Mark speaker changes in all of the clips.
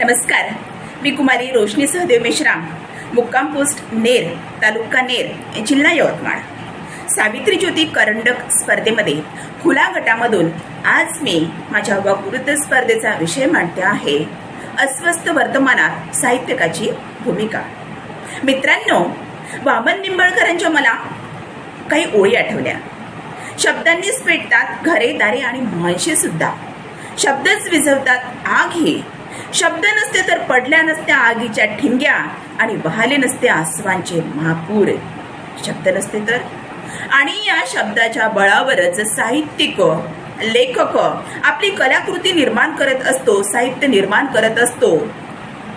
Speaker 1: नमस्कार, मी कुमारी रोशनी सहदेव मेश्राम, मुक्काम पोस्ट नेर, तालुका नेर, जिल्हा यवतमाळ. सावित्री ज्योती करंडक स्पर्धेमध्ये खुला गटामधून आज मी माझ्या वक्तृत्व स्पर्धेचा विषय मांडते आहे, अस्वस्थ वर्तमानात साहित्यकाची भूमिका. मित्रांनो, वामन निंबाळकरांच्या मला काही ओळी आठवल्या. शब्दांनीच पेटतात घरे दारे आणि माणसे सुद्धा. शब्दच विझवतात आग ही. शब्द नसते तर पडल्या नसत्या आगीच्या ठिणग्या आणि वाहले नसते आसवांचे महापूर. शब्द नसते तर. आणि या शब्दाच्या बळावरच साहित्यिक लेखक आपली कलाकृती निर्माण करत असतो, साहित्य निर्माण करत असतो.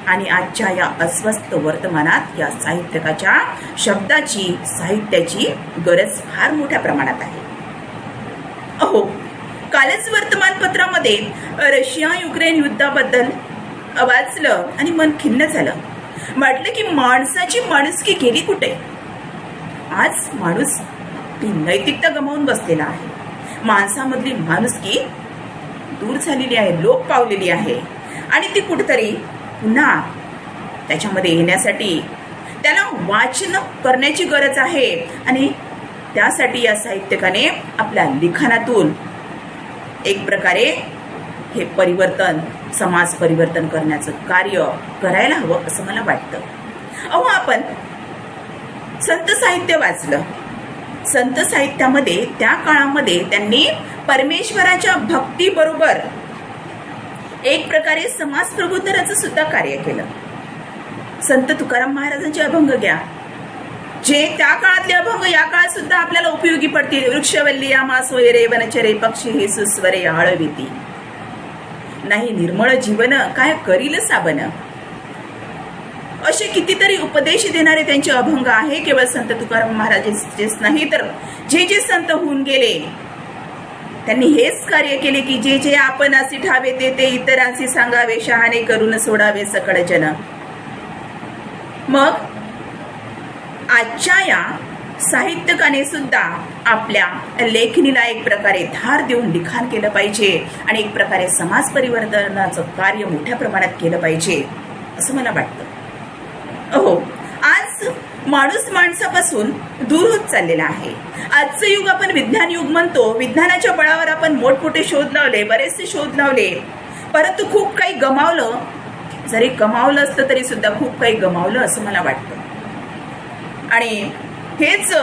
Speaker 1: आणि आजच्या या अस्वस्थ वर्तमानात या साहित्यकाच्या शब्दाची, साहित्याची गरज फार मोठ्या प्रमाणात आहे. अहो, कालच वर्तमानपत्रामध्ये रशिया युक्रेन युद्धाबद्दल वाचलं आणि मन खिन्न झालं. म्हटलं की माणसाची माणुसकी गेली कुठे? आज माणूस ती नैतिकता गमावून बसलेला आहे. माणसामधली माणुसकी दूर झालेली आहे, लोप पावलेली आहे. आणि ती कुठेतरी पुन्हा त्याच्यामध्ये येण्यासाठी त्याला वाचन करण्याची गरज आहे. आणि त्यासाठी या साहित्यकाने आपल्या लिखाणातून एक प्रकारे हे परिवर्तन, समाज परिवर्तन करण्याचं कार्य करायला हवं असं मला वाटतं. अहो, आपण संत साहित्य वाचलं. संत साहित्यामध्ये त्या काळामध्ये त्यांनी परमेश्वराच्या भक्तीबरोबर एक प्रकारे समाज प्रबोधनाचं सुद्धा कार्य केलं. संत तुकाराम महाराजांचे अभंग घ्या, जे त्या काळातले अभंग या काळात सुद्धा आपल्याला उपयोगी पडतील. वृक्षवल्ली या मासोयरे वनचरे पक्षी हे सुस्वरे आळविती. नाही निर्मळ जीवन काय करील साबन. असे कितीतरी उपदेश देणारे त्यांचे अभंग आहे. केवळ संत तुकाराम महाराजांचेच नाही तर जे जे संत होऊन गेले त्यांनी हेच कार्य केले की जे जे आपण असे ठावे ते इतरांशी सांगावे, शहाणे करून सोडावे सकळ जन. मग आजच्या या साहित्यकाने सुद्धा आपल्या लेखणीला एक प्रकारे धार देऊन लिखाण केलं पाहिजे आणि एक प्रकारे समाज परिवर्तनाचं कार्य मोठ्या प्रमाणात केलं पाहिजे असं मला वाटतं. अहो, आज माणूस माणसापासून दूर होत चाललेला आहे. आजचं युग आपण विज्ञान युग म्हणतो. विज्ञानाच्या बळावर आपण मोठमोठे शोध लावले, बरेचसे शोध लावले, परंतु खूप काही गमावलं. जरी गमावलं असतं तरी सुद्धा खूप काही गमावलं असं मला वाटतं. आणि हेच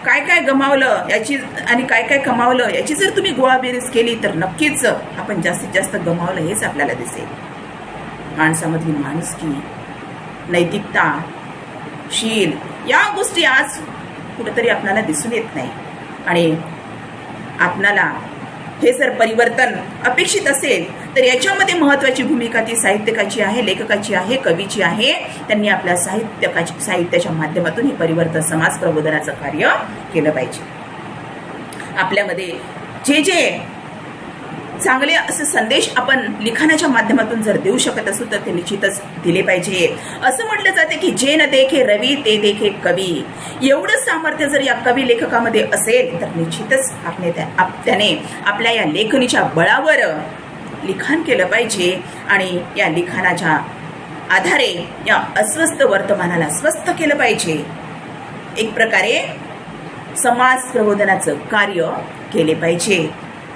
Speaker 1: काय काय गमावलं याची आणि काय काय कमावलं याची जर तुम्ही गोळाबेरीज केली तर नक्कीच आपण जास्तीत जास्त गमावलं हेच आपल्याला दिसेल. माणसामधली माणुसकी, नैतिकता, शील या गोष्टी आज कुठेतरी आपल्याला दिसून येत नाही. आणि आपल्याला हे जर परिवर्तन अपेक्षित असेल तर याच्यामध्ये महत्वाची भूमिका ती साहित्यकाची आहे, लेखकाची आहे, कवीची आहे. त्यांनी आपल्या साहित्याच्या माध्यमातून हे परिवर्तन, समाज प्रबोधनाचं कार्य केलं पाहिजे. आपल्यामध्ये जे जे चांगले असे संदेश आपण लिखाणाच्या माध्यमातून जर देऊ शकत असू तर ते निश्चितच दिले पाहिजे. असं म्हटलं जाते की जे न देखे रवी ते देखे कवी. एवढं सामर्थ्य जर या कवी लेखकामध्ये असेल तर निश्चितच त्याने आपल्या या लेखणीच्या बळावर लिखाण केलं पाहिजे. आणि या लिखाणाच्या आधारे या अस्वस्थ वर्तमानाला स्वस्थ केलं पाहिजे. एक प्रकारे समाज प्रबोधनाचं कार्य केले पाहिजे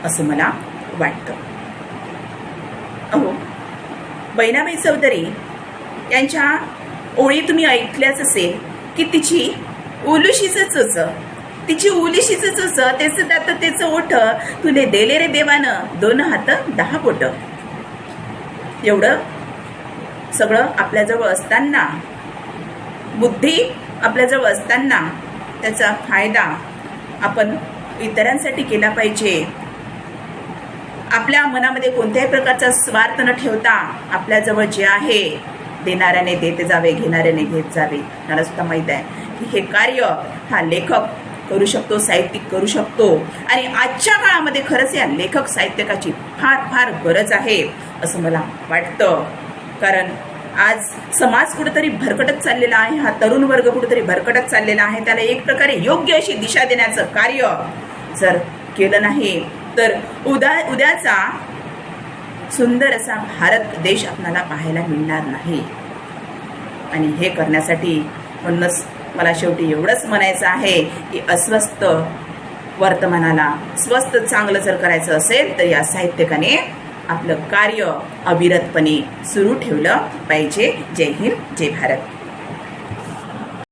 Speaker 1: असं मला वाटतं. अहो, बहिणाबाई चौधरी यांच्या ओळी तुम्ही ऐकल्याच असेल की तिची उलुशीच चोच, तिची उलिशीच चोच, त्याचं दात त्याचं ओठ, तुले देले रे देवानं 2 हात 10 बोट. एवढं सगळं आपल्याजवळ असताना, बुद्धी आपल्याजवळ असताना त्याचा फायदा आपण इतरांसाठी केला पाहिजे. आपल्या मनामध्ये कोणत्याही प्रकारचा स्वार्थ न ठेवता आपल्याजवळ जे आहे देणाऱ्याने देत जावे, घेणाऱ्याने घेत जावे. मला सुद्धा माहीत आहे की हे कार्य हा लेखक करू शकतो, साहित्यिक करू शकतो. आणि आजच्या काळामध्ये खरंच या लेखक साहित्यकाची फार फार गरज आहे असं मला वाटतं. कारण आज समाज कुठेतरी भरकटत चाललेला आहे, हा तरुण वर्ग कुठेतरी भरकटत चाललेला आहे. त्याला एक प्रकारे योग्य अशी दिशा देण्याचं कार्य जर केलं नाही तर उद्याचा सुंदर असा भारत देश आपल्याला पाहायला मिळणार नाही. आणि हे करण्यासाठी म्हणूनच मला शेवटी एवढंच म्हणायचं आहे की अस्वस्थ वर्तमानाला स्वस्थ चांगलं जर करायचं असेल तर या साहित्यिकाने आपलं कार्य अविरतपणे सुरू ठेवलं पाहिजे. जय हिंद, जय भारत.